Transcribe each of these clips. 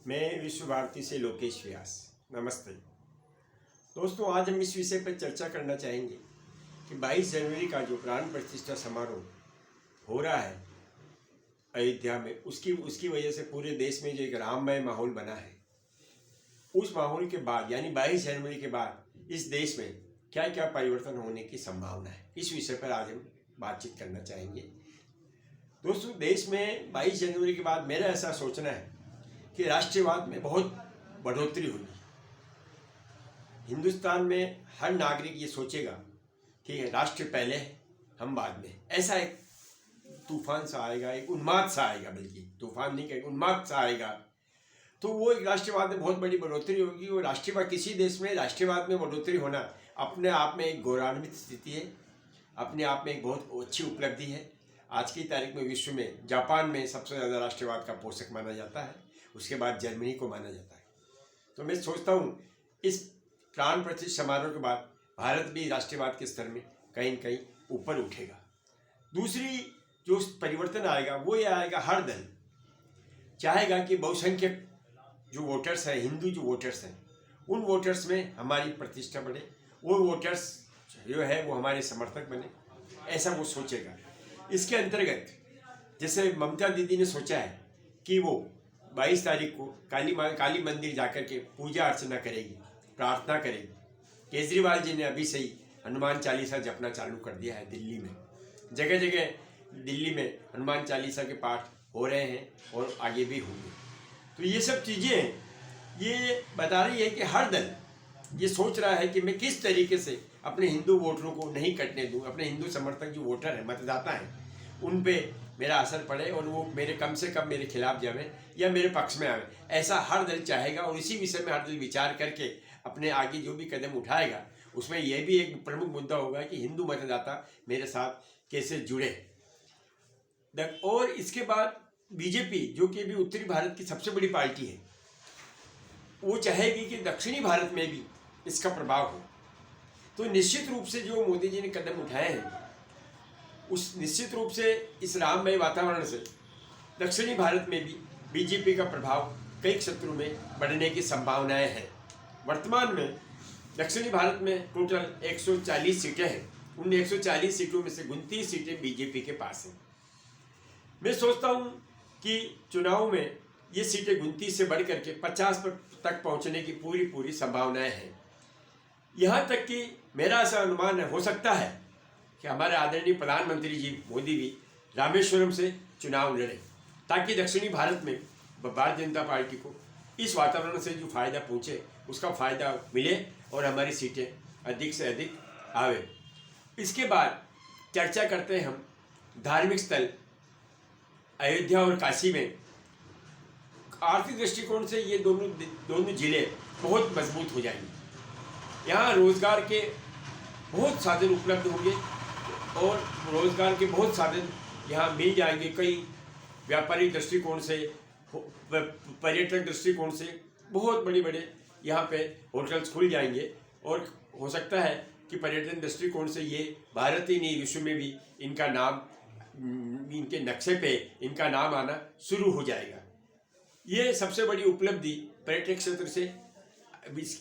मैं विश्व भारती से लोकेश व्यास। नमस्ते दोस्तों, आज हम इस विषय पर चर्चा करना चाहेंगे कि 22 जनवरी का जो प्राण प्रतिष्ठा समारोह हो रहा है अयोध्या में, उसकी वजह से पूरे देश में जो एक राममय माहौल बना है, उस माहौल के बाद यानी 22 जनवरी के बाद इस देश में क्या क्या परिवर्तन होने की संभावना है, इस विषय पर आज हम बातचीत करना चाहेंगे। दोस्तों, देश में 22 जनवरी के बाद मेरा ऐसा सोचना है कि राष्ट्रवाद में बहुत बढ़ोतरी होगी। हिंदुस्तान में हर नागरिक ये सोचेगा कि राष्ट्र पहले, हम बाद में। ऐसा एक तूफान सा आएगा, एक उन्माद सा आएगा, बल्कि तूफान नहीं कहेगा, उन्माद सा आएगा। तो वो एक राष्ट्रवाद में बहुत बड़ी बढ़ोतरी होगी। और राष्ट्रवाद, किसी देश में राष्ट्रवाद में बढ़ोतरी होना अपने आप में एक गौरवान्वित स्थिति है, अपने आप में एक बहुत अच्छी उपलब्धि है। आज की तारीख में विश्व में जापान में सबसे ज़्यादा राष्ट्रवाद का पोषक माना जाता है, उसके बाद जर्मनी को माना जाता है। तो मैं सोचता हूँ इस प्राण प्रतिष्ठा समारोह के बाद भारत भी राष्ट्रवाद के स्तर में कहीं न कहीं ऊपर उठेगा। दूसरी जो परिवर्तन आएगा वो ये आएगा, हर दल चाहेगा कि बहुसंख्यक जो वोटर्स हैं, हिंदू जो वोटर्स हैं, उन वोटर्स में हमारी प्रतिष्ठा बढ़े, वो वोटर्स जो है वो हमारे समर्थक बने, ऐसा वो सोचेगा। इसके अंतर्गत जैसे ममता दीदी ने सोचा है कि वो 22 तारीख को काली मंदिर जाकर के पूजा अर्चना करेगी, प्रार्थना करेगी। केजरीवाल जी ने अभी से ही हनुमान चालीसा जपना चालू कर दिया है। दिल्ली में जगह जगह दिल्ली में हनुमान चालीसा के पाठ हो रहे हैं और आगे भी होंगे। तो ये सब चीज़ें ये बता रही है कि हर दल ये सोच रहा है कि मैं किस तरीके से अपने हिंदू वोटरों को नहीं कटने दूं, अपने हिंदू समर्थक जो वोटर हैं, मतदाता हैं, उन पे मेरा असर पड़े और वो मेरे कम से कम मेरे खिलाफ जावे या मेरे पक्ष में आवे। ऐसा हर दल चाहेगा और इसी विषय में हर दल विचार करके अपने आगे जो भी कदम उठाएगा उसमें यह भी एक प्रमुख मुद्दा होगा कि हिंदू मतदाता मेरे साथ कैसे जुड़े। और इसके बाद बीजेपी, जो कि अभी उत्तरी भारत की सबसे बड़ी पार्टी है, वो चाहेगी कि दक्षिणी भारत में भी इसका प्रभाव हो। तो निश्चित रूप से जो मोदी जी ने कदम उठाए हैं, उस निश्चित रूप से इस राममय वातावरण से दक्षिणी भारत में भी बीजेपी का प्रभाव कई क्षेत्रों में बढ़ने की संभावनाएं हैं। वर्तमान में दक्षिणी भारत में टोटल 140 सीटें हैं। उन 140 सीटों में से 29 सीटें बीजेपी के पास हैं। मैं सोचता हूं कि चुनाव में ये सीटें 29 से बढ़ करके 50 तक पहुंचने की पूरी संभावनाएं हैं। यहाँ तक कि मेरा ऐसा अनुमान हो सकता है कि हमारे आदरणीय प्रधानमंत्री जी मोदी भी रामेश्वरम से चुनाव लड़े, ताकि दक्षिणी भारत में भारतीय जनता पार्टी को इस वातावरण से जो फायदा पहुँचे उसका फायदा मिले और हमारी सीटें अधिक से अधिक आवे। इसके बाद चर्चा करते हैं हम धार्मिक स्थल अयोध्या और काशी में। आर्थिक दृष्टिकोण से ये दोनों जिले बहुत मजबूत हो जाएंगे। यहाँ रोजगार के बहुत साधन उपलब्ध होंगे और रोजगार के बहुत साधन यहाँ मिल जाएंगे। कई व्यापारिक दृष्टिकोण से, पर्यटक दृष्टिकोण से बहुत बड़े यहाँ पे होटल्स खुल जाएंगे और हो सकता है कि पर्यटन दृष्टिकोण से ये भारत ही नहीं, विश्व में भी इनका नाम, इनके नक्शे पे इनका नाम आना शुरू हो जाएगा। ये सबसे बड़ी उपलब्धि पर्यटक क्षेत्र से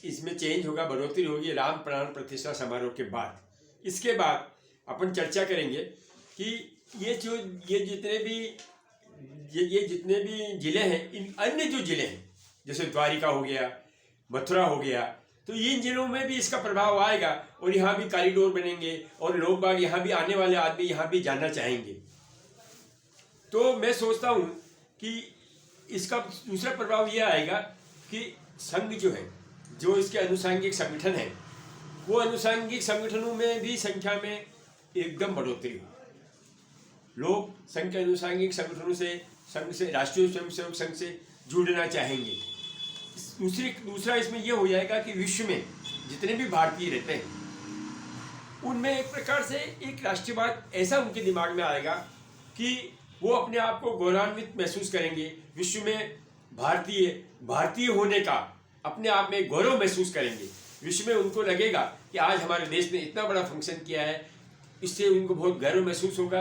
इसमें चेंज होगा, बढ़ोतरी होगी राम प्राण प्रतिष्ठा समारोह के बाद। इसके बाद अपन चर्चा करेंगे कि ये जितने भी जिले हैं, इन अन्य जो जिले हैं जैसे द्वारिका हो गया, मथुरा हो गया, तो इन जिलों में भी इसका प्रभाव आएगा और यहाँ भी कॉरिडोर बनेंगे और लोग बाग यहाँ भी, आने वाले आदमी यहाँ भी जाना चाहेंगे। तो मैं सोचता हूँ कि इसका दूसरा प्रभाव यह आएगा कि संघ जो है, जो इसके अनुसांगिक संगठन है, वो अनुसांगिक संगठनों में भी संख्या में एकदम बढ़ोतरी हो। लोग संघ के अनुसांगिक संगठनों से, संघ से, राष्ट्रीय स्वयंसेवक संघ से जुड़ना चाहेंगे। दूसरा इसमें यह हो जाएगा कि विश्व में जितने भी भारतीय रहते हैं उनमें एक प्रकार से एक राष्ट्रवाद ऐसा उनके दिमाग में आएगा कि वो अपने आप को गौरवान्वित महसूस करेंगे। विश्व में भारतीय होने का अपने आप में गौरव महसूस करेंगे। विश्व में उनको लगेगा कि आज हमारे देश ने इतना बड़ा फंक्शन किया है, इससे उनको बहुत गर्व महसूस होगा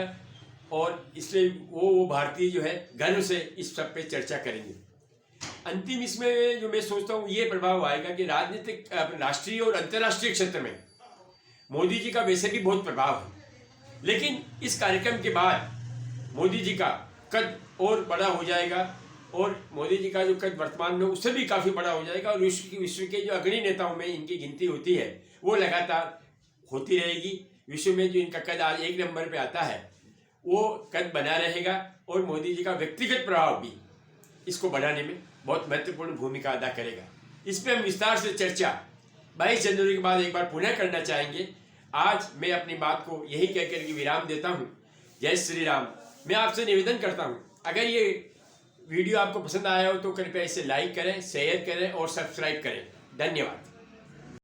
और इसलिए वो भारतीय जो है गर्व से इस सब पे चर्चा करेंगे। अंतिम इसमें जो मैं सोचता हूँ ये प्रभाव आएगा कि राजनीतिक राष्ट्रीय और अंतर्राष्ट्रीय क्षेत्र में मोदी जी का वैसे भी बहुत प्रभाव है, लेकिन इस कार्यक्रम के बाद मोदी जी का कद और बड़ा हो जाएगा और मोदी जी का जो कद वर्तमान में उससे भी काफ़ी बड़ा हो जाएगा और विश्व के जो अग्रणी नेताओं में इनकी गिनती होती है वो लगातार होती रहेगी। विश्व में जो इनका कद आज 1 नंबर पे आता है वो कद बना रहेगा और मोदी जी का व्यक्तिगत प्रभाव भी इसको बढ़ाने में बहुत महत्वपूर्ण भूमिका अदा करेगा। इस पर हम विस्तार से चर्चा 22 जनवरी के बाद एक बार पुनः करना चाहेंगे। आज मैं अपनी बात को यही कहकर के विराम देता हूँ। जय श्री राम। मैं आपसे निवेदन करता हूँ, अगर ये वीडियो आपको पसंद आया हो तो कृपया इसे लाइक करें, शेयर करें और सब्सक्राइब करें। धन्यवाद।